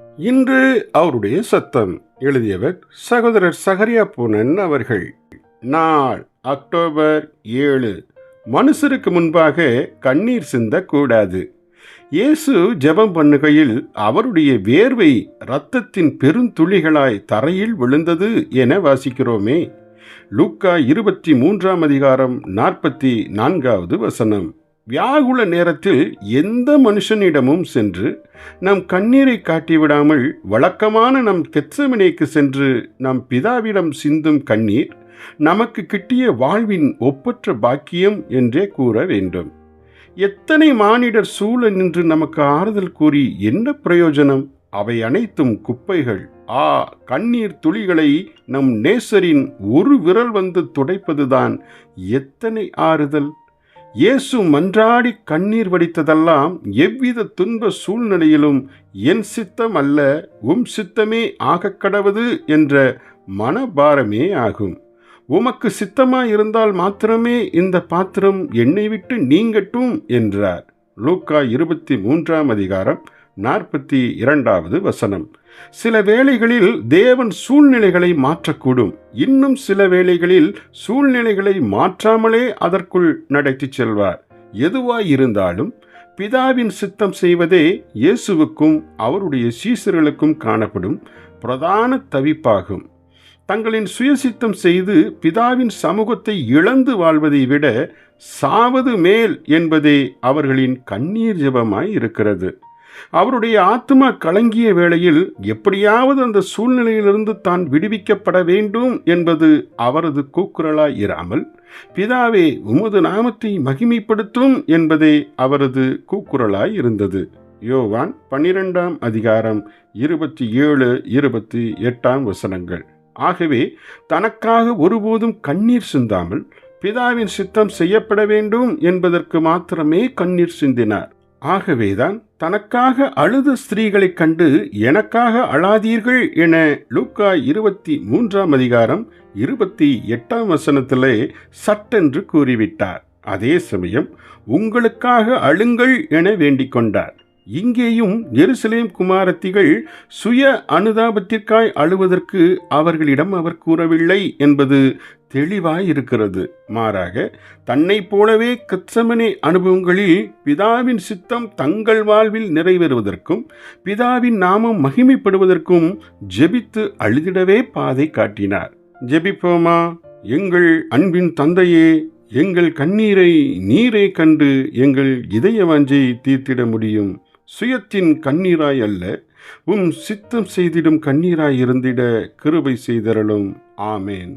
இன்று அவருடைய சத்தம். எழுதியவர் சகோதரர் சகரியா பூனன் அவர்கள். நாள் அக்டோபர் 7. மனுஷருக்கு முன்பாக கண்ணீர் சிந்தக்கூடாது. இயேசு ஜெபம் பண்ணுகையில் அவருடைய வேர்வை இரத்தத்தின் பெருந்துளிகளாய் தரையில் விழுந்தது என வாசிக்கிறோமே. லூக்கா 23:44. வியாகுல நேரத்தில் எந்த மனுஷனிடமும் சென்று நம் கண்ணீரை காட்டிவிடாமல் வழக்கமான நம் கெத்செமனேக்கு சென்று நம் பிதாவிடம் சிந்தும் கண்ணீர் நமக்கு கிட்டிய வாழ்வின் ஒப்பற்ற பாக்கியம் என்றே கூற வேண்டும். எத்தனை மானிடர் சூழ நின்று நமக்கு ஆறுதல் கூறி என்ன பிரயோஜனம்? அவை அனைத்தும் குப்பைகள். கண்ணீர் துளிகளை நம் நேசரின் ஒரு விரல் வந்து துடைப்பதுதான் எத்தனை ஆறுதல்! இயேசு மன்றாடி கண்ணீர் வடித்ததெல்லாம் எவ்வித துன்ப சூழ்நிலையிலும் என் சித்தம் அல்ல உம் சித்தமே ஆகக்கடவது என்ற மனபாரமே ஆகும். உமக்கு சித்தமாயிருந்தால் மாத்திரமே இந்த பாத்திரம் என்னை விட்டு நீங்கட்டும் என்றார். லூக்கா 23:42. சில வேளைகளில் தேவன் சூழ்நிலைகளை மாற்றக்கூடும். இன்னும் சில வேளைகளில் சூழ்நிலைகளை மாற்றாமலே அதற்குள் நடத்தி செல்வார். எதுவாயிருந்தாலும் பிதாவின் சித்தம் செய்வதே இயேசுவுக்கும் அவருடைய சீசர்களுக்கும் காணப்படும் பிரதான தவிப்பாகும். தங்களின் சுயசித்தம் செய்து பிதாவின் சமூகத்தை இழந்து வாழ்வதை விட சாவது மேல் என்பதே அவர்களின் கண்ணீர் ஜெபமாய் இருக்கிறது. அவருடைய ஆத்மா கலங்கிய வேளையில் எப்படியாவது அந்த சூழ்நிலையிலிருந்து தான் விடுவிக்கப்பட வேண்டும் என்பது அவரது கூக்குரலாய் இராமல், பிதாவே உமது நாமத்தை மகிமைப்படுத்தும் என்பதே அவரது கூக்குரலாய் இருந்தது. யோவான் 12:27-28. ஆகவே தனக்காக ஒருபோதும் கண்ணீர் சிந்தாமல் பிதாவின் சித்தம் செய்யப்பட வேண்டும் என்பதற்கு மாத்திரமே கண்ணீர் சிந்தினார். ஆகவேதான் தனக்காக அழுத ஸ்திரீகளைக் கண்டு எனக்காக அழாதீர்கள் என லூக்கா 23:28 சட்டென்று கூறிவிட்டார். அதே சமயம் உங்களுக்காக அழுங்கள் என வேண்டிக் கொண்டார். இங்கேயும் எருசலேம் குமாரத்திகள் சுய அனுதாபத்திற்காய் அழுவதற்கு அவர்களிடம் அவர் கூறவில்லை என்பது தெளிவாயிருக்கிறது. மாறாக தன்னை போலவே கெத்செமனே அனுபவங்களில் பிதாவின் சித்தம் தங்கள் வாழ்வில் நிறைவேறுவதற்கும் பிதாவின் நாமம் மகிமைப்படுவதற்கும் ஜெபித்து அழுதிடவே பாதை காட்டினார். ஜெபிப்போமா? எங்கள் அன்பின் தந்தையே, எங்கள் கண்ணீரை நீரே கண்டு எங்கள் இதய வாஞ்சை தீர்த்திட முடியும். சுயத்தின் கண்ணீராய் அல்ல, உம் சித்தம் செய்திடும் கண்ணீராய் இருந்திட கிருபை செய்தருளும். ஆமேன்.